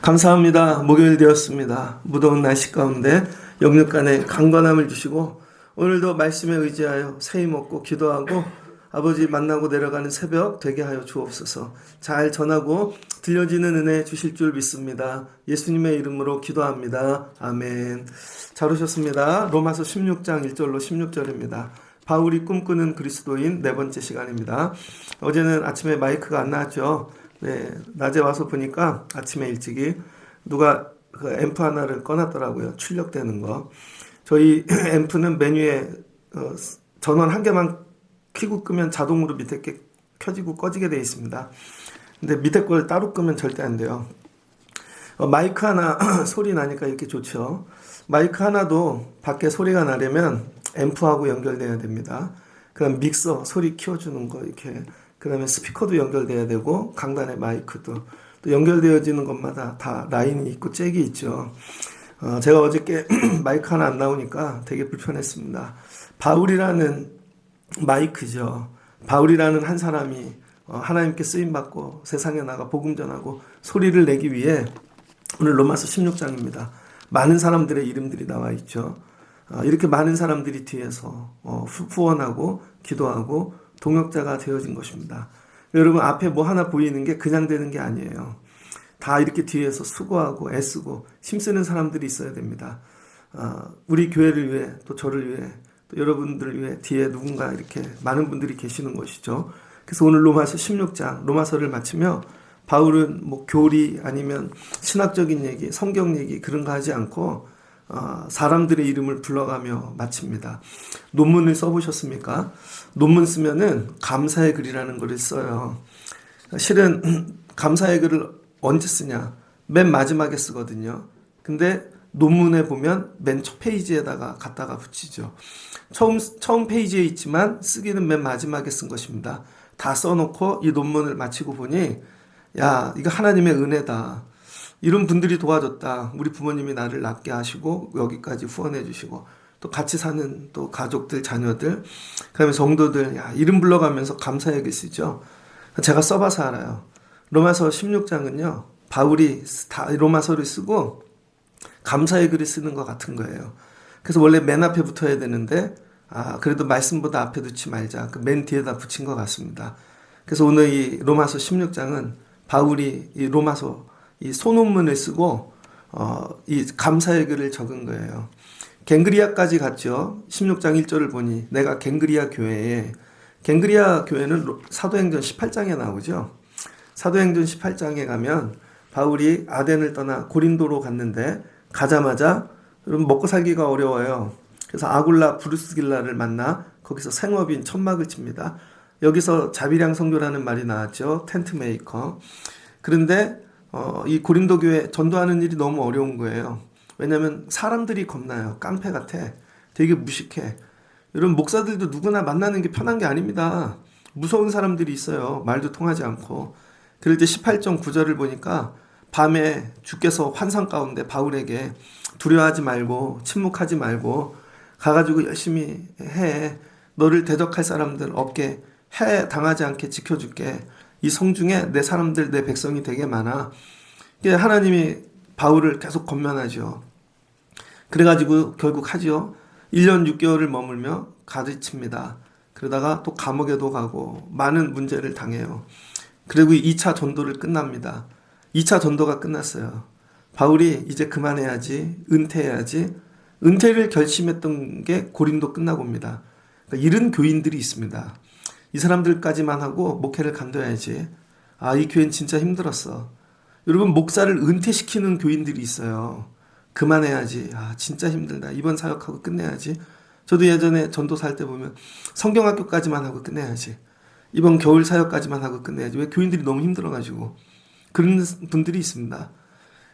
감사합니다. 목요일 되었습니다. 무더운 날씨 가운데 영육간에 강건함을 주시고 오늘도 말씀에 의지하여 새 힘 얻고 기도하고 아버지 만나고 내려가는 새벽 되게 하여 주옵소서. 잘 전하고 들려지는 은혜 주실 줄 믿습니다. 예수님의 이름으로 기도합니다. 아멘. 잘 오셨습니다. 로마서 16장 1절로 16절입니다. 바울이 꿈꾸는 그리스도인 네 번째 시간입니다. 어제는 아침에 마이크가 안 나왔죠. 네, 낮에 와서 보니까 아침에 일찍이 누가 그 앰프 하나를 꺼놨더라고요. 출력되는 거. 저희 앰프는 메뉴에 전원 한 개만 켜고 끄면 자동으로 밑에 게 켜지고 꺼지게 되어 있습니다. 근데 밑에 걸 따로 끄면 절대 안 돼요. 마이크 하나 소리 나니까 이렇게 좋죠. 마이크 하나도 밖에 소리가 나려면 앰프하고 연결돼야 됩니다. 그다음 믹서 소리 키워주는 거 이렇게, 그 다음에 스피커도 연결돼야 되고 강단의 마이크도 또 연결되어지는 것마다 다 라인이 있고 잭이 있죠. 제가 어저께 마이크 하나 안 나오니까 되게 불편했습니다. 바울이라는 마이크죠. 바울이라는 한 사람이 하나님께 쓰임받고 세상에 나가 복음 전하고 소리를 내기 위해 오늘 로마서 16장입니다. 많은 사람들의 이름들이 나와 있죠. 이렇게 많은 사람들이 뒤에서 후원하고 기도하고 동역자가 되어진 것입니다. 여러분 앞에 뭐 하나 보이는 게 그냥 되는 게 아니에요. 다 이렇게 뒤에서 수고하고 애쓰고 힘쓰는 사람들이 있어야 됩니다. 우리 교회를 위해 또 저를 위해 또 여러분들을 위해 뒤에 누군가 이렇게 많은 분들이 계시는 것이죠. 그래서 오늘 로마서 16장 로마서를 마치며 바울은 뭐 교리 아니면 신학적인 얘기 성경 얘기 그런 거 하지 않고 사람들의 이름을 불러가며 마칩니다. 논문을 써보셨습니까? 논문 쓰면은 감사의 글이라는 글을 써요. 실은 감사의 글을 언제 쓰냐? 맨 마지막에 쓰거든요. 근데 논문에 보면 맨 첫 페이지에다가 갖다가 붙이죠. 처음 페이지에 있지만 쓰기는 맨 마지막에 쓴 것입니다. 다 써놓고 이 논문을 마치고 보니 야, 이거 하나님의 은혜다. 이런 분들이 도와줬다. 우리 부모님이 나를 낳게 하시고 여기까지 후원해 주시고 또 같이 사는 또 가족들, 자녀들, 그다음에 성도들, 야, 이름 불러가면서 감사의 글 쓰죠. 제가 써봐서 알아요. 로마서 16장은요. 바울이 로마서를 쓰고 감사의 글을 쓰는 것 같은 거예요. 그래서 원래 맨 앞에 붙어야 되는데 그래도 말씀보다 앞에 두지 말자. 그 맨 뒤에다 붙인 것 같습니다. 그래서 오늘 이 로마서 16장은 바울이 이 로마서 이 소논문을 쓰고 이 감사의 글을 적은 거예요. 갱그리아까지 갔죠. 16장 1절을 보니 내가 갱그리아 교회에, 갱그리아 교회는 사도행전 18장에 나오죠. 사도행전 18장에 가면 바울이 아덴을 떠나 고린도로 갔는데 가자마자 여러분 먹고 살기가 어려워요. 그래서 아굴라 브루스길라를 만나 거기서 생업인 천막을 칩니다. 여기서 자비량 선교라는 말이 나왔죠. 텐트 메이커. 그런데 이 고린도 교회 전도하는 일이 너무 어려운 거예요. 왜냐하면 사람들이 겁나요. 깡패 같아. 되게 무식해. 여러분 목사들도 누구나 만나는 게 편한 게 아닙니다. 무서운 사람들이 있어요. 말도 통하지 않고. 그럴 때 18장 9절을 보니까 밤에 주께서 환상 가운데 바울에게 두려워하지 말고 침묵하지 말고 가가지고 열심히 해. 너를 대적할 사람들 없게 해 당하지 않게 지켜줄게. 이 성중에 내 사람들 내 백성이 되게 많아. 하나님이 바울을 계속 권면하죠. 그래가지고 결국 하죠. 1년 6개월을 머물며 가르칩니다. 그러다가 또 감옥에도 가고 많은 문제를 당해요. 그리고 2차 전도를 끝납니다. 2차 전도가 끝났어요. 바울이 이제 그만해야지, 은퇴해야지. 은퇴를 결심했던 게 고린도 끝나고입니다. 그러니까 이런 교인들이 있습니다. 이 사람들까지만 하고 목회를 간둬야지. 이 교회는 진짜 힘들었어. 여러분 목사를 은퇴시키는 교인들이 있어요. 그만해야지. 진짜 힘들다. 이번 사역하고 끝내야지. 저도 예전에 전도사 할 때 보면 성경학교까지만 하고 끝내야지. 이번 겨울 사역까지만 하고 끝내야지. 왜? 교인들이 너무 힘들어가지고. 그런 분들이 있습니다.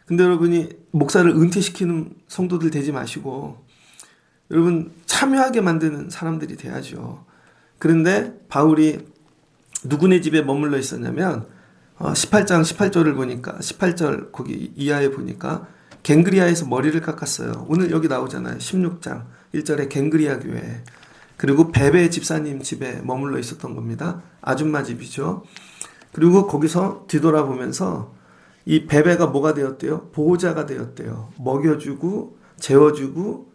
근데 여러분이 목사를 은퇴시키는 성도들 되지 마시고 여러분 참여하게 만드는 사람들이 돼야죠. 그런데 바울이 누구네 집에 머물러 있었냐면 18장 18절을 보니까 18절 거기 이하에 보니까 갱그리아에서 머리를 깎았어요. 오늘 여기 나오잖아요. 16장 1절에 갱그리아 교회. 그리고 베베 집사님 집에 머물러 있었던 겁니다. 아줌마 집이죠. 그리고 거기서 뒤돌아보면서 이 베베가 뭐가 되었대요? 보호자가 되었대요. 먹여주고 재워주고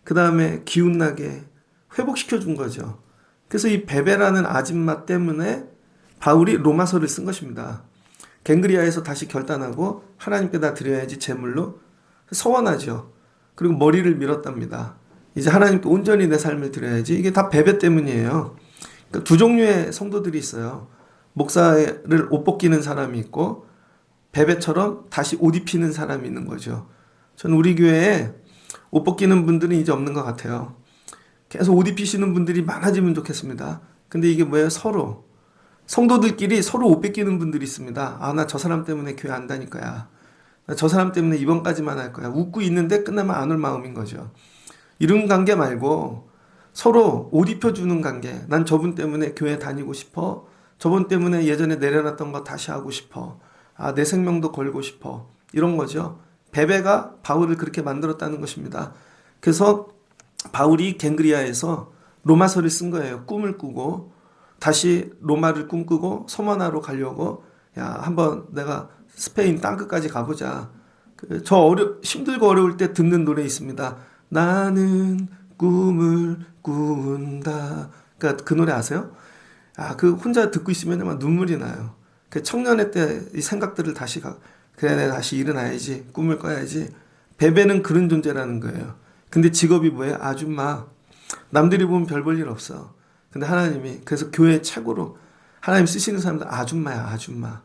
그 다음에 기운나게 회복시켜준 거죠. 그래서 이 베베라는 아줌마 때문에 바울이 로마서를 쓴 것입니다. 갱그리아에서 다시 결단하고 하나님께다 드려야지 제물로 서원하죠. 그리고 머리를 밀었답니다. 이제 하나님께 온전히 내 삶을 드려야지. 이게 다 베베 때문이에요. 그러니까 두 종류의 성도들이 있어요. 목사를 옷 벗기는 사람이 있고 베베처럼 다시 옷 입히는 사람이 있는 거죠. 저는 우리 교회에 옷 벗기는 분들은 이제 없는 것 같아요. 계속 옷 입히시는 분들이 많아지면 좋겠습니다. 근데 이게 뭐예요? 서로 성도들끼리 서로 옷 뺏기는 분들이 있습니다. 아, 나 저 사람 때문에 교회 안 다닐 거야. 나 저 사람 때문에 이번까지만 할 거야. 웃고 있는데 끝나면 안 올 마음인 거죠. 이런 관계 말고 서로 옷 입혀주는 관계. 난 저분 때문에 교회 다니고 싶어. 저분 때문에 예전에 내려놨던 거 다시 하고 싶어. 아, 내 생명도 걸고 싶어. 이런 거죠. 베베가 바울을 그렇게 만들었다는 것입니다. 그래서 바울이 갱그리아에서 로마서를 쓴 거예요. 꿈을 꾸고 다시 로마를 꿈꾸고 서머나로 가려고 야, 한번 내가 스페인 땅끝까지 가보자. 힘들고 어려울 때 듣는 노래 있습니다. 나는 꿈을 꾼다. 그러니까 그 노래 아세요? 아, 그 혼자 듣고 있으면 막 눈물이 나요. 그 청년의 때 이 생각들을 그래, 내가 다시 일어나야지. 꿈을 꿔야지. 베베는 그런 존재라는 거예요. 근데 직업이 뭐예요? 아줌마. 남들이 보면 별 볼 일 없어. 근데 하나님이 그래서 교회 최고로 하나님 쓰시는 사람들 아줌마야, 아줌마.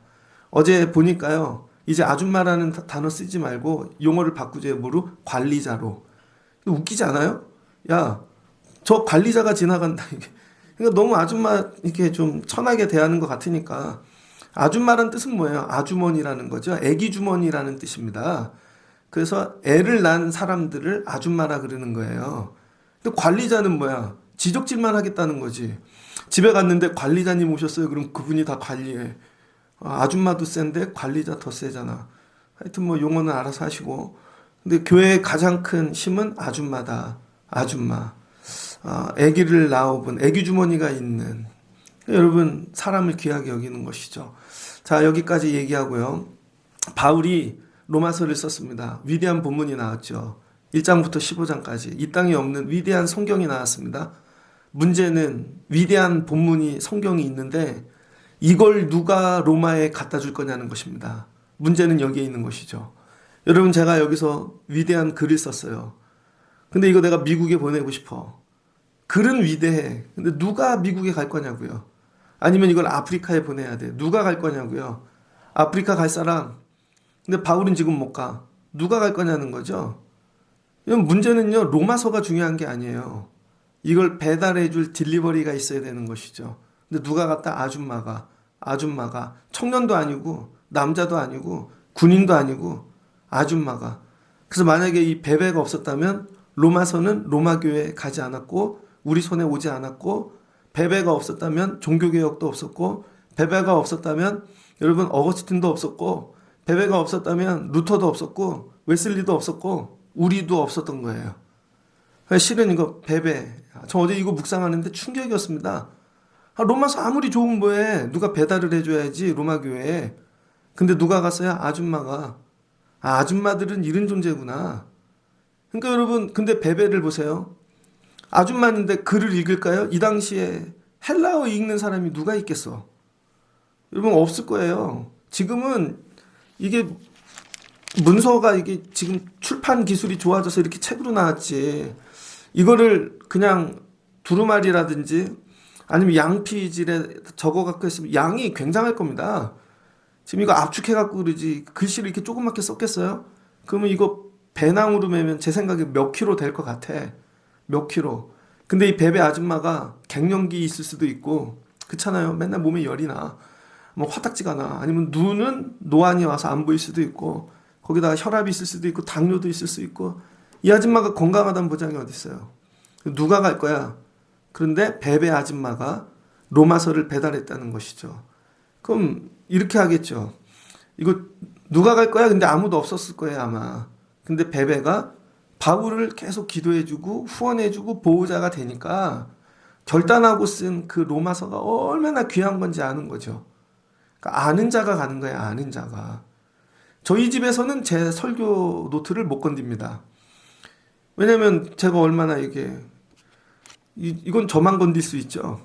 어제 보니까요. 이제 아줌마라는 단어 쓰지 말고 용어를 바꾸죠. 뭐로? 관리자로. 웃기지 않아요? 야, 저 관리자가 지나간다. 그러니까 너무 아줌마 이렇게 좀 천하게 대하는 것 같으니까 아줌마란 뜻은 뭐예요? 아주머니라는 거죠. 애기 주머니라는 뜻입니다. 그래서 애를 낳은 사람들을 아줌마라 그러는 거예요. 근데 관리자는 뭐야? 지적질만 하겠다는 거지. 집에 갔는데 관리자님 오셨어요. 그럼 그분이 다 관리해. 아줌마도 센데 관리자 더 세잖아. 하여튼 뭐 용어는 알아서 하시고. 근데 교회의 가장 큰 힘은 아줌마다. 아줌마. 아기를 낳아본 아기 주머니가 있는. 여러분 사람을 귀하게 여기는 것이죠. 자, 여기까지 얘기하고요. 바울이 로마서를 썼습니다. 위대한 본문이 나왔죠. 1장부터 15장까지 이 땅에 없는 위대한 성경이 나왔습니다. 문제는 위대한 본문이 성경이 있는데 이걸 누가 로마에 갖다 줄 거냐는 것입니다. 문제는 여기에 있는 것이죠. 여러분, 제가 여기서 위대한 글을 썼어요. 근데 이거 내가 미국에 보내고 싶어. 글은 위대해. 근데 누가 미국에 갈 거냐고요. 아니면 이걸 아프리카에 보내야 돼. 누가 갈 거냐고요. 아프리카 갈 사람. 근데 바울은 지금 못 가. 누가 갈 거냐는 거죠. 문제는요, 로마서가 중요한 게 아니에요. 이걸 배달해 줄 딜리버리가 있어야 되는 것이죠. 근데 누가 갔다? 아줌마가 청년도 아니고 남자도 아니고 군인도 아니고 아줌마가. 그래서 만약에 이 베베가 없었다면 로마서는 로마 교회에 가지 않았고 우리 손에 오지 않았고, 베베가 없었다면 종교개혁도 없었고, 베베가 없었다면 여러분 어거스틴도 없었고, 베베가 없었다면 루터도 없었고 웨슬리도 없었고 우리도 없었던 거예요. 실은 이거 베베, 저 어제 이거 묵상하는데 충격이었습니다. 로마서 아무리 좋은 뭐에 누가 배달을 해줘야지 로마 교회에. 근데 누가 갔어요? 아줌마가. 아줌마들은 이런 존재구나. 그러니까 여러분, 근데 베베를 보세요. 아줌마인데 글을 읽을까요? 이 당시에 헬라어 읽는 사람이 누가 있겠어? 여러분, 없을 거예요. 지금은 이게 문서가 이게 지금 출판 기술이 좋아져서 이렇게 책으로 나왔지. 이거를 그냥 두루마리라든지 아니면 양피질에 적어 갖고 했으면 양이 굉장할 겁니다. 지금 이거 압축해 갖고 그러지 글씨를 이렇게 조그맣게 썼겠어요? 그러면 이거 배낭으로 매면 제 생각에 몇 킬로 될 것 같아. 몇 킬로. 근데 이 베베 아줌마가 갱년기 있을 수도 있고, 그렇잖아요. 맨날 몸에 열이 나. 뭐 화딱지가 나. 아니면 눈은 노안이 와서 안 보일 수도 있고, 거기다가 혈압이 있을 수도 있고, 당뇨도 있을 수 있고. 이 아줌마가 건강하다는 보장이 어디 있어요? 누가 갈 거야? 그런데 베베 아줌마가 로마서를 배달했다는 것이죠. 그럼 이렇게 하겠죠. 이거 누가 갈 거야? 근데 아무도 없었을 거예요, 아마. 근데 베베가 바울을 계속 기도해주고 후원해주고 보호자가 되니까 결단하고 쓴 그 로마서가 얼마나 귀한 건지 아는 거죠. 그러니까 아는 자가 가는 거예요. 아는 자가. 저희 집에서는 제 설교 노트를 못 건듭니다. 왜냐면 제가 얼마나 이건 저만 건들 수 있죠.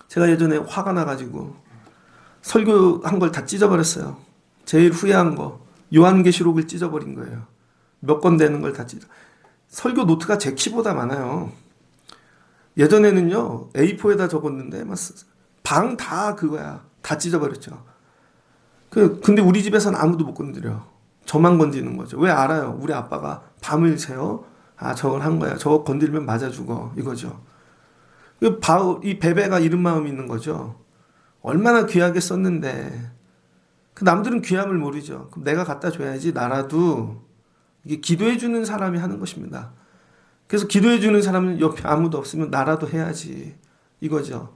제가 예전에 화가 나가지고 설교한 걸 다 찢어버렸어요. 제일 후회한 거 요한계시록을 찢어버린 거예요. 몇 권 되는 걸 다 찢어. 설교 노트가 제 키보다 많아요. 예전에는요 A4에다 적었는데 방 다 그거야. 다 찢어버렸죠. 근데 우리 집에서는 아무도 못 건드려. 저만 건드리는 거죠. 왜 알아요? 우리 아빠가 밤을 새요. 아 저걸 한 거야. 저거 건드리면 맞아 죽어. 이거죠. 이 베베가 이런 마음이 있는 거죠. 얼마나 귀하게 썼는데 그 남들은 귀함을 모르죠. 그럼 내가 갖다 줘야지. 나라도 이게 기도해 주는 사람이 하는 것입니다. 그래서 기도해 주는 사람은 옆에 아무도 없으면 나라도 해야지. 이거죠.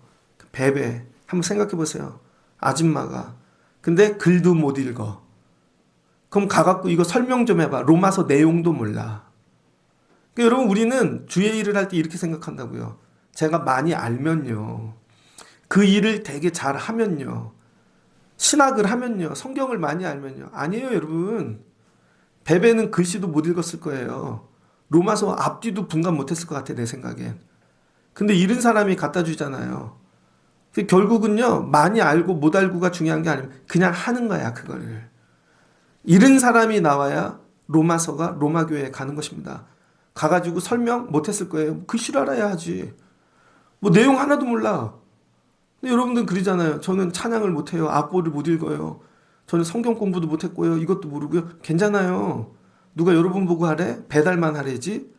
베베 한번 생각해 보세요. 아줌마가 근데 글도 못 읽어. 그럼 가갖고 이거 설명 좀 해봐. 로마서 내용도 몰라. 그러니까 여러분 우리는 주의 일을 할 때 이렇게 생각한다고요. 제가 많이 알면요. 그 일을 되게 잘 하면요. 신학을 하면요. 성경을 많이 알면요. 아니에요 여러분. 베베는 글씨도 못 읽었을 거예요. 로마서 앞뒤도 분간 못했을 것 같아 내 생각엔. 근데 잃은 사람이 갖다 주잖아요. 결국은요. 많이 알고 못 알고가 중요한 게 아니면 그냥 하는 거야 그거를. 잃은 사람이 나와야 로마서가 로마교회에 가는 것입니다. 가가지고 설명 못했을 거예요. 글씨를 알아야 하지. 뭐 내용 하나도 몰라. 근데 여러분들 그러잖아요. 저는 찬양을 못해요. 악보를 못 읽어요. 저는 성경 공부도 못했고요. 이것도 모르고요. 괜찮아요. 누가 여러분 보고 하래? 배달만 하래지.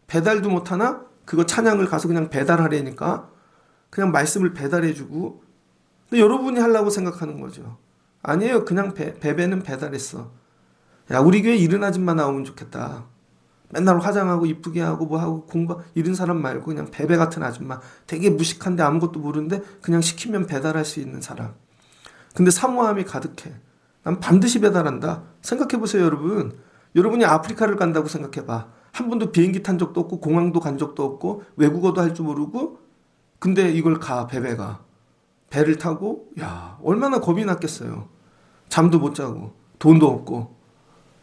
배달도 못하나? 그거 찬양을 가서 그냥 배달하래니까 그냥 말씀을 배달해주고. 근데 여러분이 하려고 생각하는 거죠. 아니에요. 그냥 베베는 배달했어. 야 우리 교회 이른 아줌마 나오면 좋겠다. 맨날 화장하고 이쁘게 하고 뭐하고 공부 이런 사람 말고 그냥 베베 같은 아줌마. 되게 무식한데 아무것도 모르는데 그냥 시키면 배달할 수 있는 사람. 근데 사모함이 가득해. 난 반드시 배달한다. 생각해보세요 여러분. 여러분이 아프리카를 간다고 생각해봐. 한 번도 비행기 탄 적도 없고 공항도 간 적도 없고 외국어도 할 줄 모르고 근데 이걸 베베가 배를 타고 야 얼마나 겁이 났겠어요. 잠도 못 자고 돈도 없고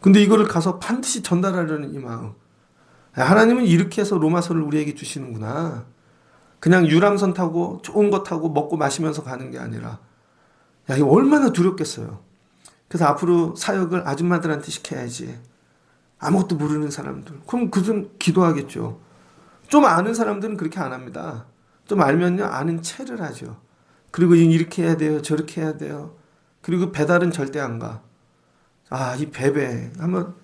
근데 이거를 가서 반드시 전달하려는 이 마음. 하나님은 이렇게 해서 로마서를 우리에게 주시는구나. 그냥 유람선 타고 좋은 거 타고 먹고 마시면서 가는 게 아니라 야 이거 얼마나 두렵겠어요. 그래서 앞으로 사역을 아줌마들한테 시켜야지. 아무것도 모르는 사람들. 그럼 그들은 기도하겠죠. 좀 아는 사람들은 그렇게 안 합니다. 좀 알면요 아는 체를 하죠. 그리고 이렇게 해야 돼요. 저렇게 해야 돼요. 그리고 배달은 절대 안 가. 아, 이 베베 하면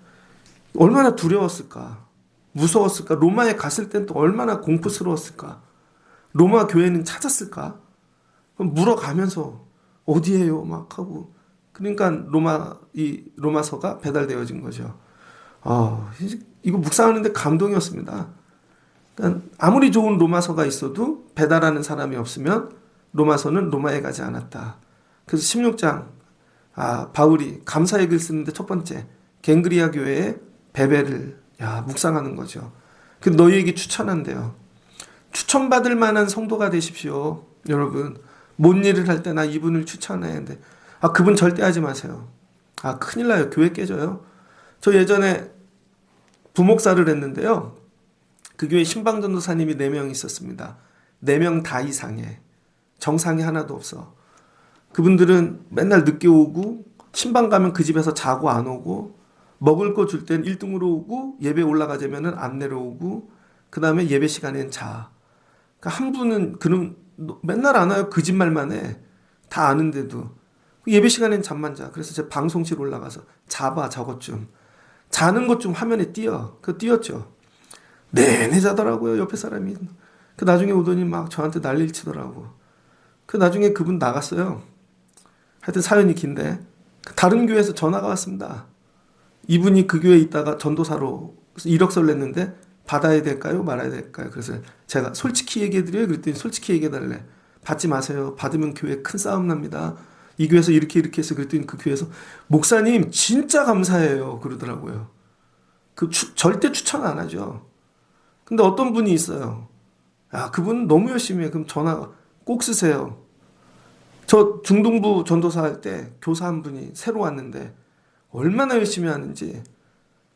얼마나 두려웠을까. 무서웠을까. 로마에 갔을 땐 또 얼마나 공포스러웠을까. 로마 교회는 찾았을까. 그럼 물어가면서 어디에요 막 하고. 그러니까 로마서가 배달되어진 거죠. 이거 묵상하는데 감동이었습니다. 그러니까 아무리 좋은 로마서가 있어도 배달하는 사람이 없으면 로마서는 로마에 가지 않았다. 그래서 16장 바울이 감사의 글 쓰는데 첫 번째 갱그리아 교회에 베베를 묵상하는 거죠. 그 너희에게 추천한대요. 추천받을 만한 성도가 되십시오. 여러분 뭔 일을 할 때 나 이분을 추천해야 하는데 그분 절대 하지 마세요. 큰일 나요. 교회 깨져요. 저 예전에 부목사를 했는데요. 그 교회 신방전도사님이 4명 있었습니다. 4명 다 이상해. 정상이 하나도 없어. 그분들은 맨날 늦게 오고 신방 가면 그 집에서 자고 안 오고 먹을 거 줄 땐 1등으로 오고 예배 올라가자면 안 내려오고 그 다음에 예배 시간엔 자. 그러니까 한 분은 그럼 맨날 안 와요. 거짓말만 해. 다 아는데도. 예배 시간엔 잠만 자. 그래서 제 방송실 올라가서 자봐 저것 좀. 자는 것 좀 화면에 띄어. 그거 띄었죠. 내내 자더라고요. 옆에 사람이. 그 나중에 오더니 막 저한테 난리를 치더라고. 그 나중에 그분 나갔어요. 하여튼 사연이 긴데 다른 교회에서 전화가 왔습니다. 이분이 그 교회에 있다가 전도사로 이력서를 냈는데 받아야 될까요? 말아야 될까요? 그래서 제가 솔직히 얘기해드려요. 그랬더니 솔직히 얘기해달래. 받지 마세요. 받으면 교회 큰 싸움 납니다. 이 교회에서 이렇게 해서 그랬더니 그 교회에서 목사님 진짜 감사해요. 그러더라고요. 절대 추천 안 하죠. 근데 어떤 분이 있어요. 야, 그분 너무 열심히 해. 그럼 전화 꼭 쓰세요. 저 중동부 전도사 할 때 교사 한 분이 새로 왔는데 얼마나 열심히 하는지,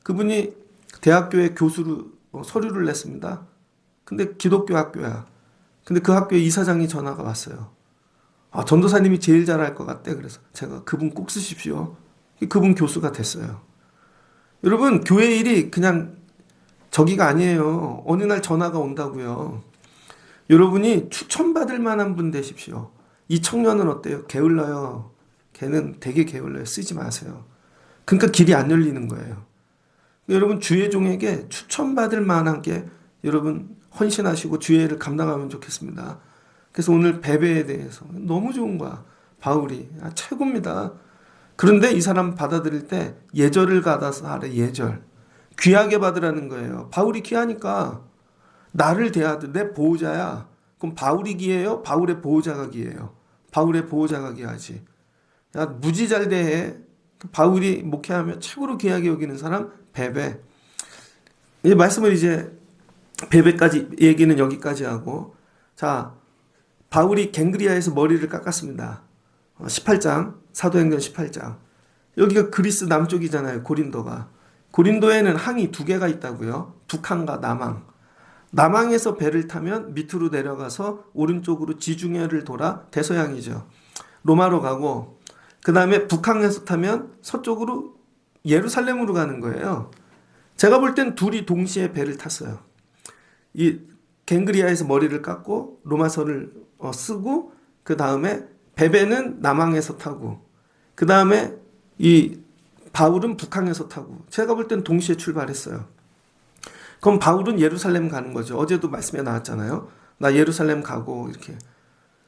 그분이 대학교에 교수로 서류를 냈습니다. 근데 기독교 학교야. 근데 그 학교에 이사장이 전화가 왔어요. 아, 전도사님이 제일 잘할 것 같대. 그래서 제가 그분 꼭 쓰십시오. 그분 교수가 됐어요. 여러분, 교회 일이 그냥 저기가 아니에요. 어느 날 전화가 온다고요. 여러분이 추천받을 만한 분 되십시오. 이 청년은 어때요? 게을러요. 걔는 되게 게을러요. 쓰지 마세요. 그러니까 길이 안 열리는 거예요. 여러분, 주의 종에게 추천받을 만한 게 여러분 헌신하시고 주의를 감당하면 좋겠습니다. 그래서 오늘 베베에 대해서 너무 좋은 거야. 바울이 최고입니다. 그런데 이 사람 받아들일 때 예절을 받아서 하래. 예절. 귀하게 받으라는 거예요. 바울이 귀하니까 나를 대하듯 내 보호자야. 그럼 바울이 귀해요? 바울의 보호자가 귀해요? 바울의 보호자가 귀하지. 야, 무지 잘 대해. 바울이 목회하며 최고로 귀하게 여기는 사람 베베. 이 말씀을 이제 베베까지 얘기는 여기까지 하고, 자, 바울이 갱그리아에서 머리를 깎았습니다. 18장, 사도행전 18장. 여기가 그리스 남쪽이잖아요. 고린도가. 고린도에는 항이 두 개가 있다고요. 북항과 남항. 남항에서 배를 타면 밑으로 내려가서 오른쪽으로 지중해를 돌아 대서양이죠. 로마로 가고, 그 다음에 북항에서 타면 서쪽으로 예루살렘으로 가는 거예요. 제가 볼 땐 둘이 동시에 배를 탔어요. 이 갱그리아에서 머리를 깎고 로마서를 쓰고, 그 다음에 베베는 남항에서 타고, 그 다음에 이 바울은 북항에서 타고, 제가 볼 땐 동시에 출발했어요. 그럼 바울은 예루살렘 가는 거죠. 어제도 말씀에 나왔잖아요. 나 예루살렘 가고 이렇게.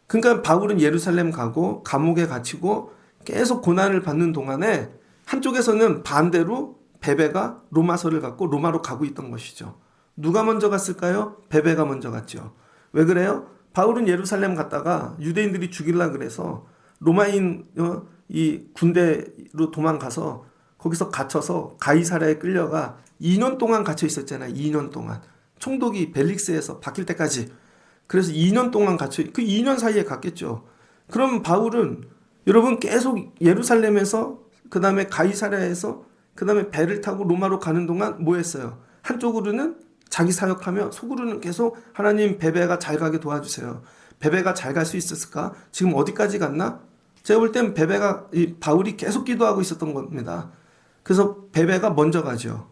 그러니까 바울은 예루살렘 가고 감옥에 갇히고 계속 고난을 받는 동안에 한쪽에서는 반대로 베베가 로마서를 갖고 로마로 가고 있던 것이죠. 누가 먼저 갔을까요? 베베가 먼저 갔죠. 왜 그래요? 바울은 예루살렘 갔다가 유대인들이 죽이려고 그래서 로마인 이 군대로 도망가서 거기서 갇혀서 가이사랴에 끌려가 2년 동안 갇혀 있었잖아요. 2년 동안. 총독이 벨릭스에서 바뀔 때까지. 그래서 2년 동안 갇혀, 그 2년 사이에 갔겠죠. 그럼 바울은 여러분 계속 예루살렘에서, 그 다음에 가이사랴에서, 그 다음에 배를 타고 로마로 가는 동안 뭐 했어요? 한쪽으로는 자기 사역하며 속으로는 계속 하나님 베베가 잘 가게 도와주세요. 베베가 잘 갈 수 있었을까? 지금 어디까지 갔나? 제가 볼 땐 베베가, 바울이 계속 기도하고 있었던 겁니다. 그래서 베베가 먼저 가죠.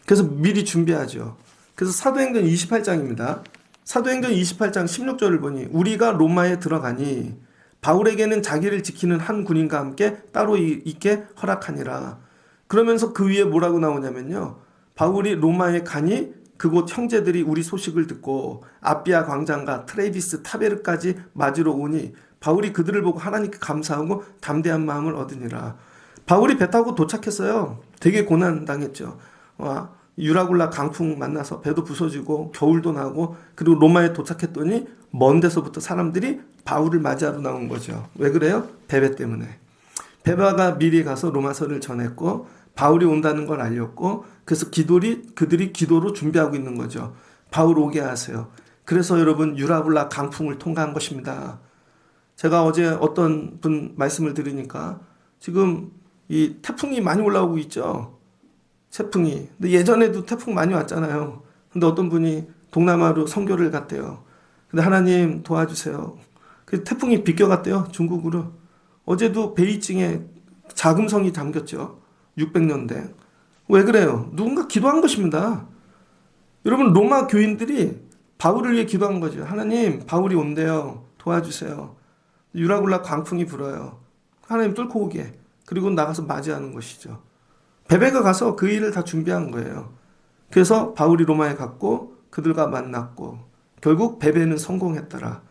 그래서 미리 준비하죠. 그래서 사도행전 28장입니다. 사도행전 28장 16절을 보니 우리가 로마에 들어가니 바울에게는 자기를 지키는 한 군인과 함께 따로 있게 허락하니라. 그러면서 그 위에 뭐라고 나오냐면요. 바울이 로마에 가니 그곳 형제들이 우리 소식을 듣고 아비아 광장과 트레비스 타베르까지 맞으러 오니 바울이 그들을 보고 하나님께 감사하고 담대한 마음을 얻으니라. 바울이 배 타고 도착했어요. 되게 고난당했죠. 유라굴라 강풍 만나서 배도 부서지고 겨울도 나고, 그리고 로마에 도착했더니 먼 데서부터 사람들이 바울을 맞이하러 나온 거죠. 왜 그래요? 베베 때문에. 베베가 미리 가서 로마서를 전했고 바울이 온다는 걸 알렸고, 그래서 그들이 기도로 준비하고 있는 거죠. 바울 오게 하세요. 그래서 여러분 유라굴라 강풍을 통과한 것입니다. 제가 어제 어떤 분 말씀을 들으니까 지금 이 태풍이 많이 올라오고 있죠. 태풍이. 근데 예전에도 태풍 많이 왔잖아요. 근데 어떤 분이 동남아로 선교를 갔대요. 근데 하나님 도와주세요. 그 태풍이 비껴갔대요. 중국으로. 어제도 베이징에 자금성이 잠겼죠. 600년대. 왜 그래요? 누군가 기도한 것입니다. 여러분, 로마 교인들이 바울을 위해 기도한 거죠. 하나님, 바울이 온대요. 도와주세요. 유라굴라 광풍이 불어요. 하나님 뚫고 오게. 그리고 나가서 맞이하는 것이죠. 베베가 가서 그 일을 다 준비한 거예요. 그래서 바울이 로마에 갔고 그들과 만났고 결국 베베는 성공했더라.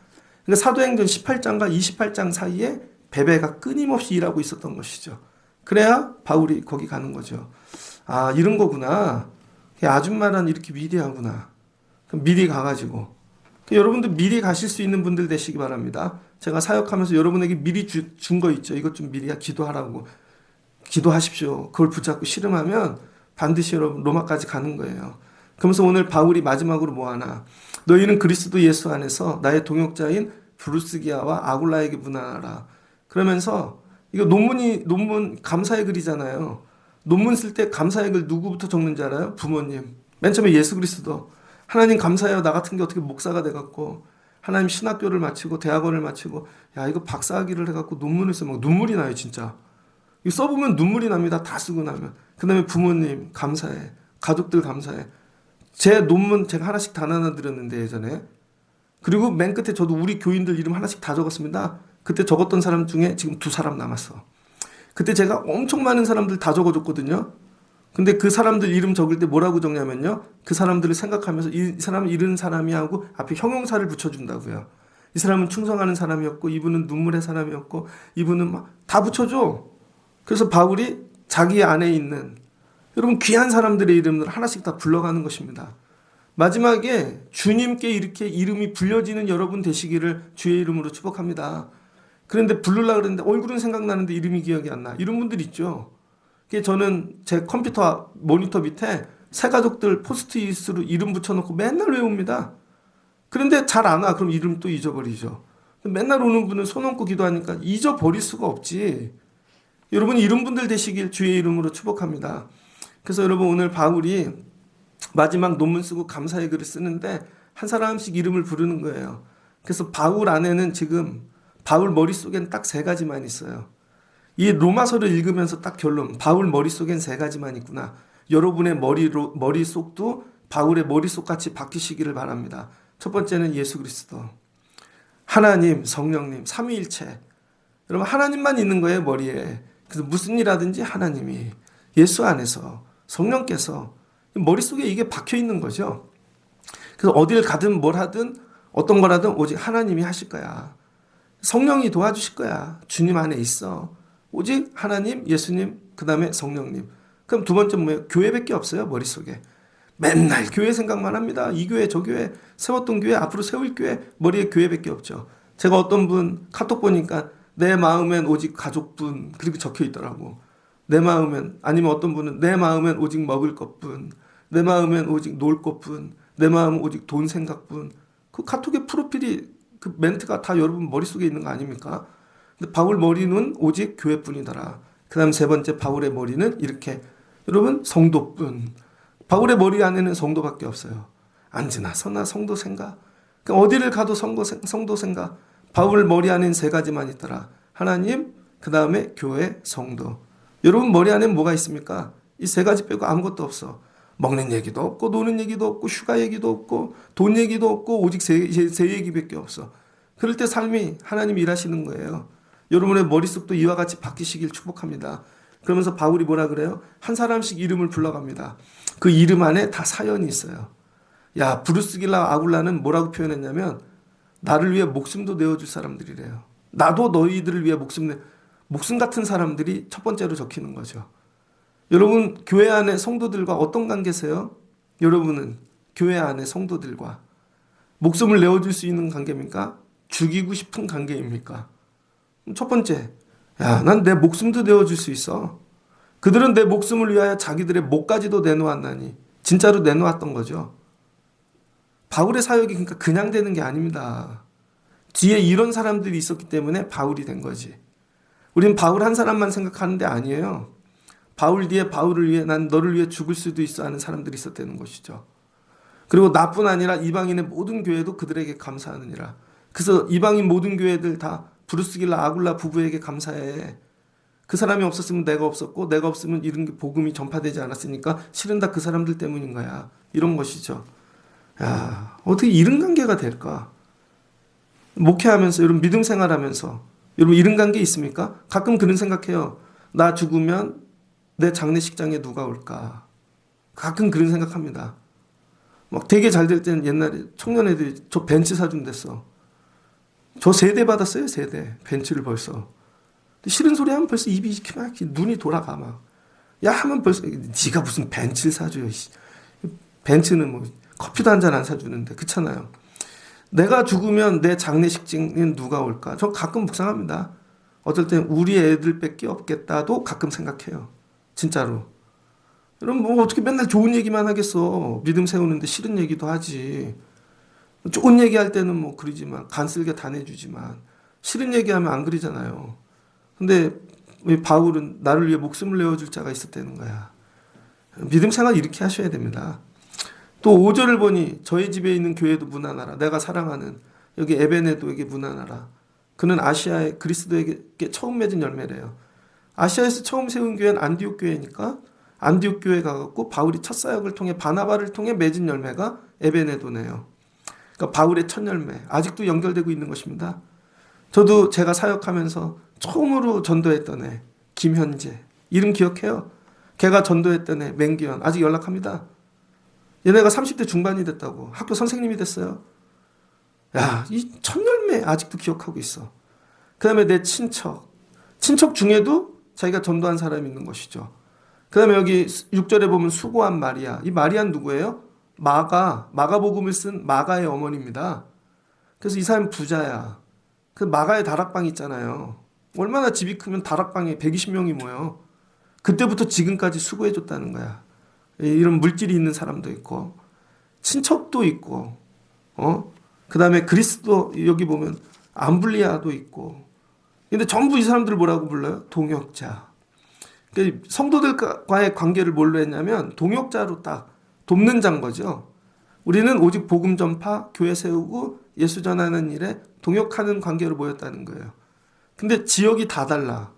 그러니까 사도행전 18장과 28장 사이에 베베가 끊임없이 일하고 있었던 것이죠. 그래야 바울이 거기 가는 거죠. 아, 이런 거구나. 아줌마란 이렇게 미리하구나. 그럼 미리 가가지고. 여러분들 미리 가실 수 있는 분들 되시기 바랍니다. 제가 사역하면서 여러분에게 미리 준 거 있죠. 이것 좀 미리 기도하라고. 기도하십시오. 그걸 붙잡고 씨름하면 반드시 여러분 로마까지 가는 거예요. 그러면서 오늘 바울이 마지막으로 뭐 하나? 너희는 그리스도 예수 안에서 나의 동역자인 브루스기아와 아굴라에게 문안하라. 그러면서 이거 논문 감사의 글이잖아요. 논문 쓸 때 감사의 글 누구부터 적는지 알아요? 부모님. 맨 처음에 예수 그리스도. 하나님 감사해요. 나 같은 게 어떻게 목사가 돼갖고 하나님 신학교를 마치고 대학원을 마치고 야 이거 박사학위를 해갖고 논문을 쓰면 눈물이 나요 진짜. 이거 써보면 눈물이 납니다. 다 쓰고 나면. 그 다음에 부모님 감사해. 가족들 감사해. 제 논문 제가 하나씩 다 나눠드렸는데 예전에. 그리고 맨 끝에 저도 우리 교인들 이름 하나씩 다 적었습니다. 그때 적었던 사람 중에 지금 2사람 남았어. 그때 제가 엄청 많은 사람들 다 적어줬거든요. 근데 그 사람들 이름 적을 때 뭐라고 적냐면요. 그 사람들을 생각하면서 이 사람은 이런 사람이 하고 앞에 형용사를 붙여준다고요. 이 사람은 충성하는 사람이었고 이분은 눈물의 사람이었고 이분은 막 다 붙여줘. 그래서 바울이 자기 안에 있는 여러분 귀한 사람들의 이름을 하나씩 다 불러가는 것입니다. 마지막에 주님께 이렇게 이름이 불려지는 여러분 되시기를 주의 이름으로 축복합니다. 그런데 부르려고 그랬는데 얼굴은 생각나는데 이름이 기억이 안 나. 이런 분들 있죠. 저는 제 컴퓨터 모니터 밑에 새가족들 포스트잇으로 이름 붙여놓고 맨날 외웁니다. 그런데 잘 안 와. 그럼 이름 또 잊어버리죠. 맨날 오는 분은 손 얹고 기도하니까 잊어버릴 수가 없지. 여러분 이런 분들 되시길 주의 이름으로 축복합니다. 그래서 여러분 오늘 바울이 마지막 논문 쓰고 감사의 글을 쓰는데 한 사람씩 이름을 부르는 거예요. 그래서 바울 안에는 지금 바울 머릿속엔 딱 3가지만 있어요. 이 로마서를 읽으면서 딱 결론. 바울 머릿속엔 3가지만 있구나. 여러분의 머릿속도 바울의 머릿속 같이 바뀌시기를 바랍니다. 첫 번째는 예수 그리스도. 하나님, 성령님, 삼위일체. 여러분 하나님만 있는 거예요 머리에. 그래서 무슨 일 하든지 하나님이 예수 안에서 성령께서 머릿속에 이게 박혀 있는 거죠. 그래서 어딜 가든 뭘 하든 어떤 거라든 오직 하나님이 하실 거야. 성령이 도와주실 거야. 주님 안에 있어. 오직 하나님, 예수님, 그 다음에 성령님. 그럼 2번째 뭐예요? 교회밖에 없어요 머릿속에. 맨날 교회 생각만 합니다. 이 교회 저 교회 세웠던 교회 앞으로 세울 교회 머리에 교회밖에 없죠. 제가 어떤 분 카톡 보니까 내 마음엔 오직 가족뿐 그렇게 적혀 있더라고. 내 마음엔 아니면 어떤 분은 내 마음엔 오직 먹을 것뿐 내 마음엔 오직 놀 것뿐 내 마음은 오직 돈 생각뿐. 그 카톡의 프로필이 그 멘트가 다 여러분 머릿속에 있는 거 아닙니까? 근데 바울 머리는 오직 교회뿐이더라. 그 다음 3번째 바울의 머리는 이렇게 여러분 성도뿐. 바울의 머리 안에는 성도밖에 없어요. 앉으나 서나 성도 생각. 그러니까 어디를 가도 성도 생각. 바울 머리 안에는 3가지만 있더라. 하나님, 그 다음에 교회, 성도. 여러분 머리 안에는 뭐가 있습니까? 이 3가지 빼고 아무것도 없어. 먹는 얘기도 없고 노는 얘기도 없고 휴가 얘기도 없고 돈 얘기도 없고 오직 세 얘기밖에 없어. 그럴 때 삶이 하나님 일하시는 거예요. 여러분의 머릿속도 이와 같이 바뀌시길 축복합니다. 그러면서 바울이 뭐라 그래요? 한 사람씩 이름을 불러갑니다. 그 이름 안에 다 사연이 있어요. 야 브루스길라 아굴라는 뭐라고 표현했냐면 나를 위해 목숨도 내어줄 사람들이래요. 나도 너희들을 위해 목숨 같은 사람들이 첫 번째로 적히는 거죠. 여러분 교회 안에 성도들과 어떤 관계세요? 여러분은 교회 안에 성도들과 목숨을 내어줄 수 있는 관계입니까? 죽이고 싶은 관계입니까? 첫 번째, 야, 난 내 목숨도 내어줄 수 있어. 그들은 내 목숨을 위하여 자기들의 목까지도 내놓았나니 진짜로 내놓았던 거죠. 바울의 사역이 그러니까 그냥 되는 게 아닙니다. 뒤에 이런 사람들이 있었기 때문에 바울이 된 거지. 우리는 바울 한 사람만 생각하는 데 아니에요. 바울 뒤에 바울을 위해 난 너를 위해 죽을 수도 있어 하는 사람들이 있었다는 것이죠. 그리고 나뿐 아니라 이방인의 모든 교회도 그들에게 감사하느니라. 그래서 이방인 모든 교회들 다 브루스길라 아굴라 부부에게 감사해. 그 사람이 없었으면 내가 없었고 내가 없으면 이런 복음이 전파되지 않았으니까 실은 다 그 사람들 때문인 거야. 이런 것이죠. 야, 어떻게 이런 관계가 될까? 목회하면서 여러분 믿음 생활하면서 여러분 이런 관계 있습니까? 가끔 그런 생각해요. 나 죽으면 내 장례식장에 누가 올까? 가끔 그런 생각합니다. 막 되게 잘 될 때는 옛날에 청년 애들이 저 벤츠 사준댔어. 저 3대 받았어요. 3대. 벤츠를 벌써. 싫은 소리 하면 벌써 입이 막 눈이 돌아가 막. 야 하면 벌써 네가 무슨 벤츠를 사줘요. 벤츠는 뭐 커피도 한 잔 안 사주는데 그렇잖아요. 내가 죽으면 내 장례식장엔 누가 올까? 저 가끔 묵상합니다. 어떨 땐 우리 애들밖에 없겠다도 가끔 생각해요. 진짜로. 여러분 뭐 어떻게 맨날 좋은 얘기만 하겠어. 믿음 세우는데 싫은 얘기도 하지. 좋은 얘기할 때는 뭐 그러지만 간쓸게 다 내주지만 싫은 얘기하면 안 그러잖아요. 근데 왜 바울은 나를 위해 목숨을 내어줄 자가 있었다는 거야. 믿음 생활 이렇게 하셔야 됩니다. 또 5절을 보니 저희 집에 있는 교회도 문안하라. 내가 사랑하는 여기 에베네도에게 문안하라. 그는 아시아의 그리스도에게 처음 맺은 열매래요. 아시아에서 처음 세운 교회는 안디옥 교회니까 안디옥 교회 가갖고 바울이 첫 사역을 통해 바나바를 통해 맺은 열매가 에베네도네요. 그러니까 바울의 첫 열매 아직도 연결되고 있는 것입니다. 저도 제가 사역하면서 처음으로 전도했던 애 김현재 이름 기억해요. 걔가 전도했던 애 맹기현 아직 연락합니다. 얘네가 30대 중반이 됐다고 학교 선생님이 됐어요. 야, 이 첫 열매 아직도 기억하고 있어. 그 다음에 내 친척 중에도 자기가 전도한 사람이 있는 것이죠. 그 다음에 여기 6절에 보면 수고한 마리아. 이 마리아는 누구예요? 마가복음을 쓴 마가의 어머니입니다. 그래서 이 사람 부자야. 그 마가의 다락방 있잖아요. 얼마나 집이 크면 다락방에 120명이 모여. 그때부터 지금까지 수고해줬다는 거야. 이런 물질이 있는 사람도 있고 친척도 있고 그 다음에 그리스도 여기 보면 암블리아도 있고 근데 전부 이 사람들을 뭐라고 불러요? 동역자. 그러니까 성도들과의 관계를 뭘로 했냐면 동역자로 딱 돕는 자인 거죠. 우리는 오직 복음 전파, 교회 세우고 예수 전하는 일에 동역하는 관계로 모였다는 거예요. 근데 지역이 다 달라.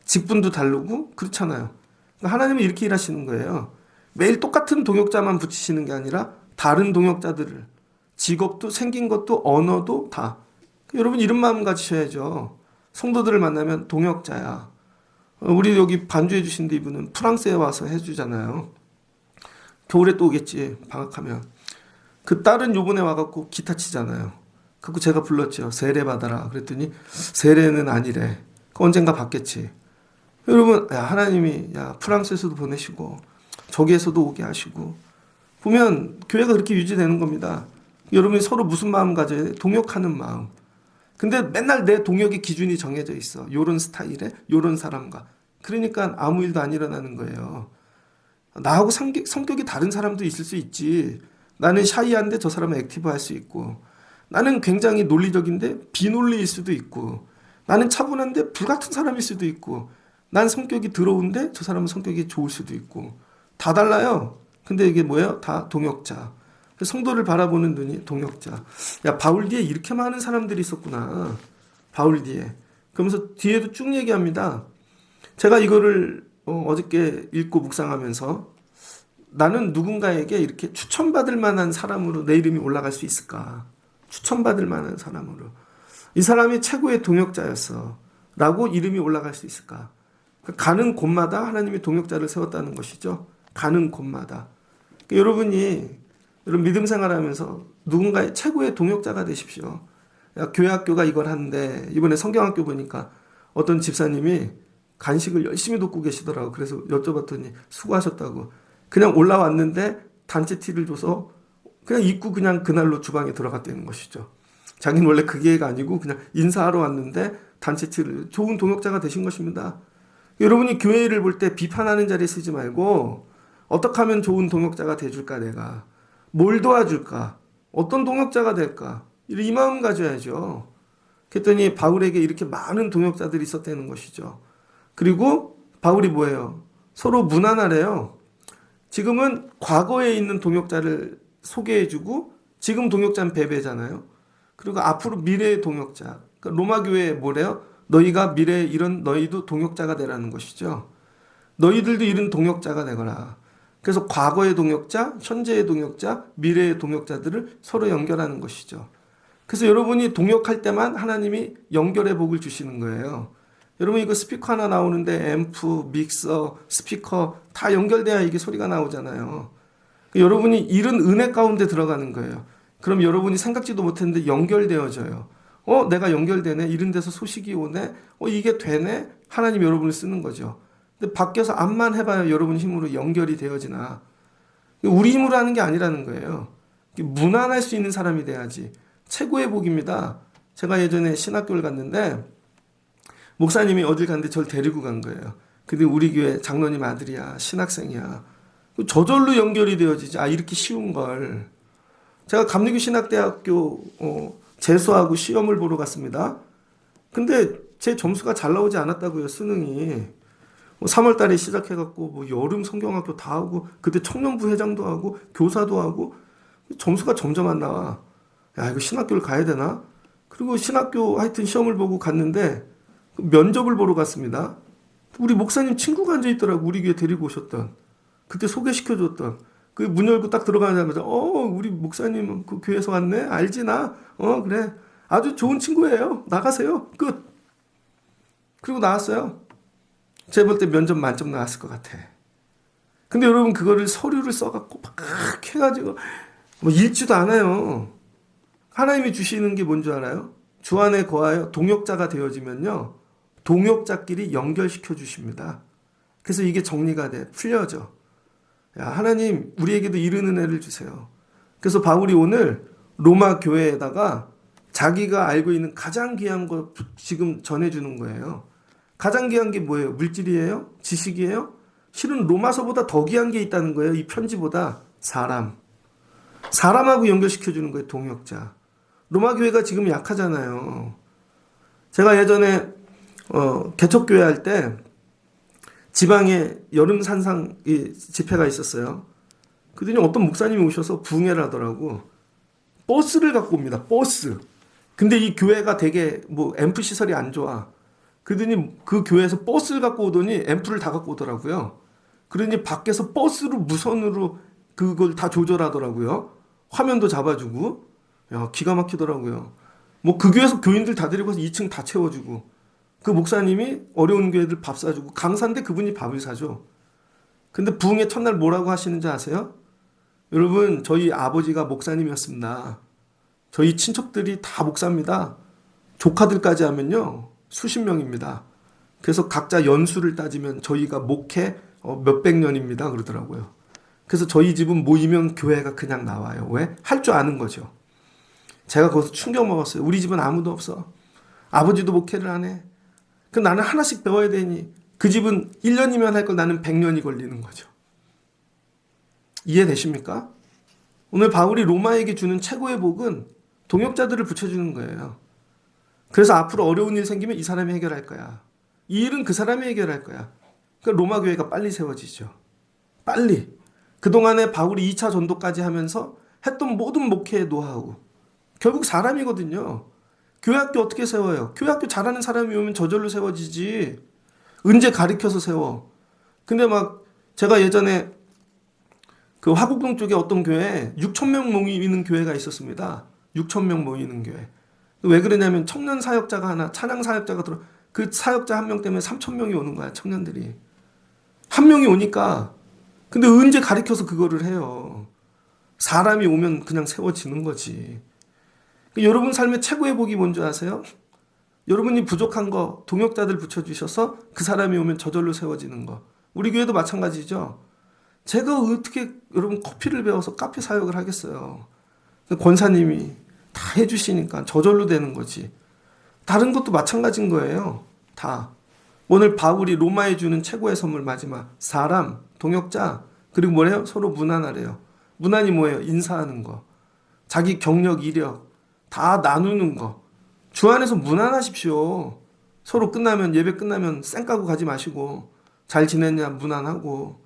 직분도 다르고 그렇잖아요. 그러니까 하나님은 이렇게 일하시는 거예요. 매일 똑같은 동역자만 붙이시는 게 아니라 다른 동역자들을 직업도 생긴 것도 언어도 다. 여러분 이런 마음 가지셔야죠. 성도들을 만나면 동역자야. 우리 여기 반주해 주신데 이분은 프랑스에 와서 해주잖아요. 겨울에 또 오겠지 방학하면. 그 딸은 요번에 와갖고 기타 치잖아요. 그래서 제가 불렀죠. 세례 받아라. 그랬더니 세례는 아니래. 언젠가 받겠지. 여러분 야, 하나님이 프랑스에서도 보내시고 저기에서도 오게 하시고 보면 교회가 그렇게 유지되는 겁니다. 여러분이 서로 무슨 마음 가져야 돼? 동역하는 마음. 근데 맨날 내 동역의 기준이 정해져 있어. 요런 스타일에 요런 사람과. 그러니까 아무 일도 안 일어나는 거예요. 나하고 성격이 다른 사람도 있을 수 있지. 나는 샤이한데 저 사람은 액티브할 수 있고 나는 굉장히 논리적인데 비논리일 수도 있고 나는 차분한데 불같은 사람일 수도 있고 난 성격이 더러운데 저 사람은 성격이 좋을 수도 있고 다 달라요. 근데 이게 뭐예요? 다 동역자. 성도를 바라보는 눈이 동역자. 야, 바울 뒤에 이렇게 많은 사람들이 있었구나. 바울 뒤에. 그러면서 뒤에도 쭉 얘기합니다. 제가 이거를 어저께 읽고 묵상하면서 나는 누군가에게 이렇게 추천받을 만한 사람으로 내 이름이 올라갈 수 있을까? 추천받을 만한 사람으로. 이 사람이 최고의 동역자였어. 라고 이름이 올라갈 수 있을까? 가는 곳마다 하나님이 동역자를 세웠다는 것이죠. 가는 곳마다. 여러분이 여러분 믿음 생활하면서 누군가의 최고의 동역자가 되십시오. 야, 교회 학교가 이걸 하는데 이번에 성경학교 보니까 어떤 집사님이 간식을 열심히 돕고 계시더라고. 그래서 여쭤봤더니 수고하셨다고. 그냥 올라왔는데 단체 티를 줘서 그냥 입고 그냥 그날로 주방에 들어갔다는 것이죠. 자기는 원래 그 계획이 아니고 그냥 인사하러 왔는데 단체 티를 좋은 동역자가 되신 것입니다. 여러분이 교회를 볼 때 비판하는 자리에 쓰지 말고 어떻게 하면 좋은 동역자가 돼줄까 내가. 뭘 도와줄까? 어떤 동역자가 될까? 이 마음 가져야죠. 그랬더니 바울에게 이렇게 많은 동역자들이 있었다는 것이죠. 그리고 바울이 뭐예요? 서로 문안하래요. 지금은 과거에 있는 동역자를 소개해주고 지금 동역자는 베베잖아요. 그리고 앞으로 미래의 동역자. 그러니까 로마 교회에 뭐래요? 너희가 미래에 이런 너희도 동역자가 되라는 것이죠. 너희들도 이런 동역자가 되거라. 그래서 과거의 동역자, 현재의 동역자, 미래의 동역자들을 서로 연결하는 것이죠. 그래서 여러분이 동역할 때만 하나님이 연결의 복을 주시는 거예요. 여러분 이거 스피커 하나 나오는데 앰프, 믹서, 스피커 다 연결돼야 이게 소리가 나오잖아요. 여러분이 이런 은혜 가운데 들어가는 거예요. 그럼 여러분이 생각지도 못했는데 연결되어져요. 내가 연결되네. 이런 데서 소식이 오네. 이게 되네. 하나님 여러분을 쓰는 거죠. 근데 밖에서 암만 해봐야 여러분 힘으로 연결이 되어지나. 우리 힘으로 하는 게 아니라는 거예요. 무난할 수 있는 사람이 돼야지. 최고의 복입니다. 제가 예전에 신학교를 갔는데 목사님이 어딜 갔는데 저를 데리고 간 거예요. 근데 우리 교회 장로님 아들이야. 신학생이야. 저절로 연결이 되어지지. 아, 이렇게 쉬운 걸. 제가 감리교 신학대학교 재수하고 시험을 보러 갔습니다. 근데 제 점수가 잘 나오지 않았다고요, 수능이. 3월 달에 시작해갖고 뭐 여름 성경학교 다 하고 그때 청년부 회장도 하고 교사도 하고 점수가 점점 안 나와. 야, 이거 신학교를 가야 되나? 그리고 신학교 하여튼 시험을 보고 갔는데 면접을 보러 갔습니다. 우리 목사님 친구가 앉아 있더라고. 우리 교회 데리고 오셨던. 그때 소개시켜줬던. 그 문 열고 딱 들어가자마자 우리 목사님 그 교회에서 왔네. 알지 나? 그래. 아주 좋은 친구예요. 나가세요. 끝. 그리고 나왔어요. 제가 볼 때 면접 만점 나왔을 것 같아. 근데 여러분 그거를 서류를 써갖고 막 해가지고 뭐 읽지도 않아요. 하나님이 주시는 게 뭔 줄 알아요? 주 안에 거하여 동역자가 되어지면요. 동역자끼리 연결시켜 주십니다. 그래서 이게 정리가 돼. 풀려져. 야, 하나님 우리에게도 이런 은혜를 주세요. 그래서 바울이 오늘 로마 교회에다가 자기가 알고 있는 가장 귀한 거 지금 전해주는 거예요. 가장 귀한 게 뭐예요? 물질이에요? 지식이에요? 실은 로마서보다 더 귀한 게 있다는 거예요. 이 편지보다 사람. 사람하고 연결시켜주는 거예요. 동역자. 로마 교회가 지금 약하잖아요. 제가 예전에 개척교회 할 때 지방에 여름 산상 집회가 있었어요. 그랬더니 어떤 목사님이 오셔서 부흥회를 하더라고. 버스를 갖고 옵니다. 버스. 근데 이 교회가 되게 뭐 앰프 시설이 안 좋아. 그러더니 그 교회에서 버스를 갖고 오더니 앰프를 다 갖고 오더라고요. 그러니 밖에서 버스로 무선으로 그걸 다 조절하더라고요. 화면도 잡아주고. 야, 기가 막히더라고요. 뭐 그 교회에서 교인들 다 데리고 와서 2층 다 채워주고. 그 목사님이 어려운 교회들 밥 사주고. 강사인데 그분이 밥을 사줘. 근데 부흥회 첫날 뭐라고 하시는지 아세요? 여러분, 저희 아버지가 목사님이었습니다. 저희 친척들이 다 목사입니다. 조카들까지 하면요. 수십 명입니다. 그래서 각자 연수를 따지면 저희가 목회 몇백 년입니다. 그러더라고요. 그래서 저희 집은 모이면 교회가 그냥 나와요. 왜? 할 줄 아는 거죠. 제가 거기서 충격 먹었어요. 우리 집은 아무도 없어. 아버지도 목회를 안 해. 그 나는 하나씩 배워야 되니 그 집은 1년이면 할 걸 나는 100년이 걸리는 거죠. 이해되십니까? 오늘 바울이 로마에게 주는 최고의 복은 동역자들을 붙여주는 거예요. 그래서 앞으로 어려운 일 생기면 이 사람이 해결할 거야. 이 일은 그 사람이 해결할 거야. 그러니까 로마 교회가 빨리 세워지죠. 빨리. 그동안에 바울이 2차 전도까지 하면서 했던 모든 목회의 노하우. 결국 사람이거든요. 교회학교 어떻게 세워요? 교회학교 잘하는 사람이 오면 저절로 세워지지. 은재 가르쳐서 세워. 근데 막 제가 예전에 그 화곡동 쪽에 어떤 교회에 6천 명 모이는 교회가 있었습니다. 6천 명 모이는 교회. 왜 그러냐면 청년 사역자가 하나, 찬양 사역자가 들어. 그 사역자 한 명 때문에 3천 명이 오는 거야, 청년들이. 한 명이 오니까. 근데 은재 가르쳐서 그거를 해요. 사람이 오면 그냥 세워지는 거지. 여러분 삶의 최고의 복이 뭔지 아세요? 여러분이 부족한 거 동역자들 붙여주셔서 그 사람이 오면 저절로 세워지는 거. 우리 교회도 마찬가지죠. 제가 어떻게 여러분 커피를 배워서 카페 사역을 하겠어요. 권사님이 다 해주시니까 저절로 되는 거지. 다른 것도 마찬가지인 거예요. 다. 오늘 바울이 로마에 주는 최고의 선물 마지막. 사람, 동역자, 그리고 뭐래요? 서로 문안하래요. 문안이 뭐예요? 인사하는 거. 자기 경력, 이력 다 나누는 거. 주 안에서 문안하십시오. 서로 끝나면 예배 끝나면 쌩 까고 가지 마시고 잘 지냈냐 문안하고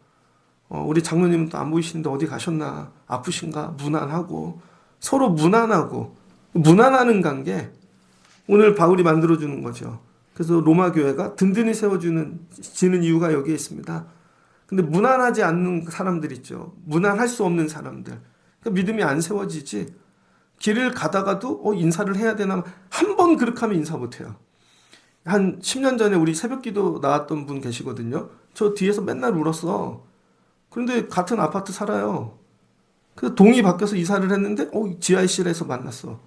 우리 장로님은 또 안 보이시는데 어디 가셨나 아프신가 문안하고 서로 문안하고 문안하는 관계 오늘 바울이 만들어주는 거죠. 그래서 로마 교회가 든든히 세워지는 이유가 여기에 있습니다. 근데 문안하지 않는 사람들 있죠. 문안할 수 없는 사람들. 그러니까 믿음이 안 세워지지. 길을 가다가도 인사를 해야 되나 한 번 그렇게 하면 인사 못해요. 한 10년 전에 우리 새벽기도 나왔던 분 계시거든요. 저 뒤에서 맨날 울었어. 그런데 같은 아파트 살아요. 그래서 동이 바뀌어서 이사를 했는데 지하실에서 만났어.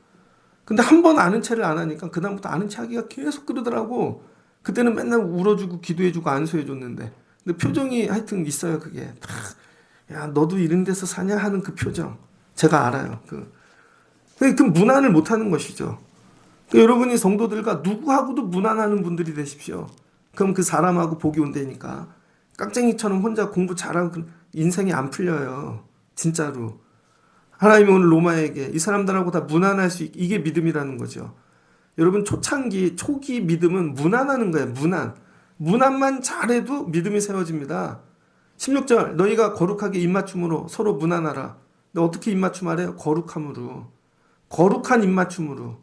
근데 한 번 아는 체를 안 하니까 그다음부터 아는 체 하기가 계속 그러더라고. 그때는 맨날 울어주고 기도해주고 안수해줬는데 근데 표정이 하여튼 있어요. 그게 야 너도 이런 데서 사냐 하는 그 표정 제가 알아요. 그 문안을 못하는 것이죠. 여러분이 성도들과 누구하고도 문안하는 분들이 되십시오. 그럼 그 사람하고 복이 온다니까. 깍쟁이처럼 혼자 공부 잘하고 인생이 안 풀려요. 진짜로. 하나님이 오늘 로마에게 이 사람들하고 다 무난할 수 이게 믿음이라는 거죠. 여러분 초기 믿음은 무난하는 거예요. 무난만 잘해도 믿음이 세워집니다. 16절 너희가 거룩하게 입맞춤으로 서로 무난하라. 근데 어떻게 입맞춤하래요? 거룩한 입맞춤으로.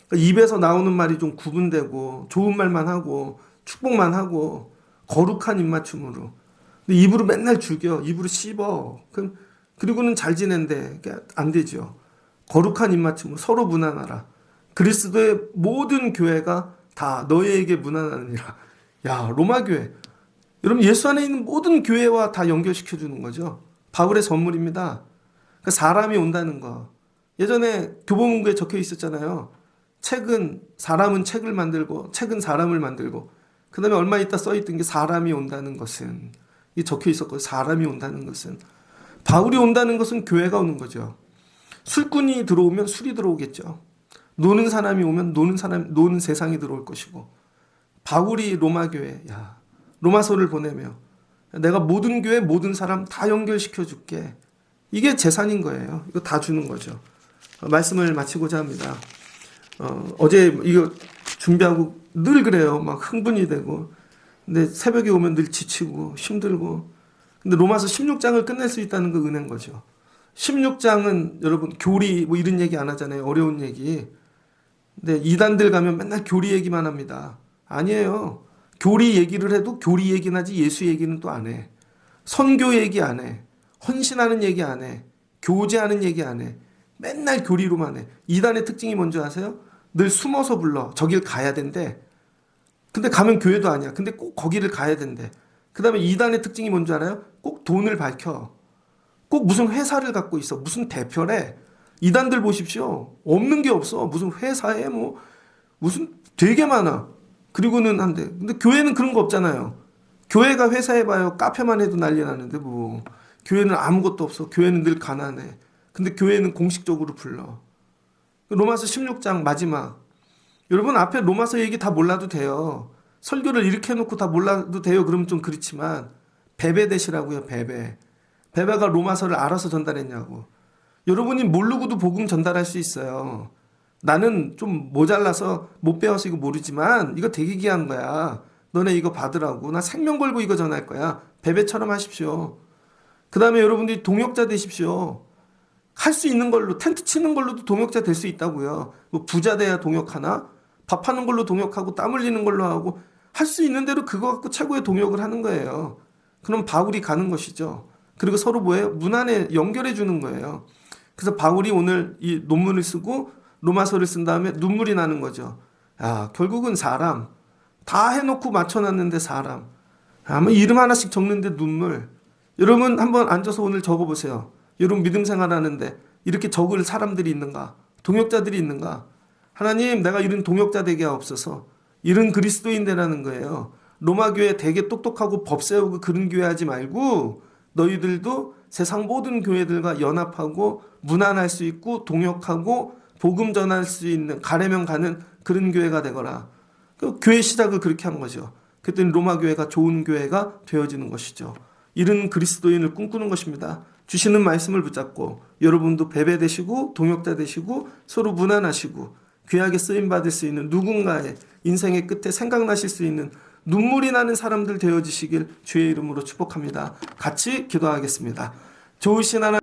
그러니까 입에서 나오는 말이 좀 구분되고 좋은 말만 하고 축복만 하고 거룩한 입맞춤으로. 근데 입으로 맨날 죽여. 입으로 씹어. 그리고는 잘 지낸대. 안 되죠. 거룩한 입맞춤으로 서로 무난하라. 그리스도의 모든 교회가 다 너희에게 무난하느니라. 야, 로마 교회. 여러분 예수 안에 있는 모든 교회와 다 연결시켜 주는 거죠. 바울의 선물입니다. 그러니까 사람이 온다는 거. 예전에 교보문고에 적혀 있었잖아요. 사람은 책을 만들고 책은 사람을 만들고 그 다음에 얼마 있다 써있던 게 사람이 온다는 것은 이 적혀 있었고 사람이 온다는 것은 바울이 온다는 것은 교회가 오는 거죠. 술꾼이 들어오면 술이 들어오겠죠. 노는 사람이 오면 노는 세상이 들어올 것이고 바울이 로마 교회 로마서를 보내며 내가 모든 교회 모든 사람 다 연결시켜 줄게. 이게 재산인 거예요. 이거 다 주는 거죠. 말씀을 마치고자 합니다. 어제 이거 준비하고 늘 그래요. 막 흥분이 되고. 근데 새벽에 오면 늘 지치고 힘들고. 근데 로마서 16장을 끝낼 수 있다는 거 은혜인 거죠. 16장은 여러분 교리 뭐 이런 얘기 안 하잖아요. 어려운 얘기. 근데 이단들 가면 맨날 교리 얘기만 합니다. 아니에요. 교리 얘기를 해도 교리 얘기는 하지 예수 얘기는 또 안 해. 선교 얘기 안 해. 헌신하는 얘기 안 해. 교제하는 얘기 안 해. 맨날 교리로만 해. 이단의 특징이 뭔지 아세요? 늘 숨어서 불러. 저길 가야 된대. 근데 가면 교회도 아니야. 근데 꼭 거기를 가야 된대. 그 다음에 이단의 특징이 뭔지 알아요? 꼭 돈을 밝혀. 꼭 무슨 회사를 갖고 있어. 무슨 대표래. 이단들 보십시오. 없는 게 없어. 무슨 회사에 무슨 되게 많아. 그리고는 한대. 근데 교회는 그런 거 없잖아요. 교회가 회사에 봐요. 카페만 해도 난리 나는데 뭐. 교회는 아무것도 없어. 교회는 늘 가난해. 근데 교회는 공식적으로 불러. 로마서 16장 마지막. 여러분 앞에 로마서 얘기 다 몰라도 돼요. 설교를 이렇게 해놓고 다 몰라도 돼요. 그러면 좀 그렇지만 베베 되시라고요. 베베가 로마서를 알아서 전달했냐고. 여러분이 모르고도 복음 전달할 수 있어요. 나는 좀 모자라서 못 배워서 이거 모르지만 이거 되게 귀한 거야. 너네 이거 받으라고. 나 생명 걸고 이거 전할 거야. 베베처럼 하십시오. 그 다음에 여러분들이 동역자 되십시오. 할 수 있는 걸로 텐트 치는 걸로도 동역자 될 수 있다고요. 뭐 부자 돼야 동역하나? 밥하는 걸로 동역하고 땀 흘리는 걸로 하고 할 수 있는 대로 그거 갖고 최고의 동역을 하는 거예요. 그럼 바울이 가는 것이죠. 그리고 서로 뭐예요? 문안에 연결해 주는 거예요. 그래서 바울이 오늘 이 논문을 쓰고 로마서를 쓴 다음에 눈물이 나는 거죠. 야, 결국은 사람 다 해놓고 맞춰놨는데 사람 아마 이름 하나씩 적는데 눈물. 여러분 한번 앉아서 오늘 적어보세요. 여러분 믿음 생활하는데 이렇게 적을 사람들이 있는가? 동역자들이 있는가? 하나님 내가 이런 동역자 되게 하옵소서. 이런 그리스도인 되라는 거예요. 로마 교회 되게 똑똑하고 법 세우고 그런 교회 하지 말고 너희들도 세상 모든 교회들과 연합하고 문안할 수 있고 동역하고 복음 전할 수 있는 가려면 가는 그런 교회가 되거라. 교회 시작을 그렇게 한 거죠. 그랬더니 로마 교회가 좋은 교회가 되어지는 것이죠. 이런 그리스도인을 꿈꾸는 것입니다. 주시는 말씀을 붙잡고 여러분도 베베 되시고 동역자 되시고 서로 문안하시고 귀하게 쓰임받을 수 있는 누군가의 인생의 끝에 생각나실 수 있는 눈물이 나는 사람들 되어지시길 주의 이름으로 축복합니다. 같이 기도하겠습니다. 좋으신 하나님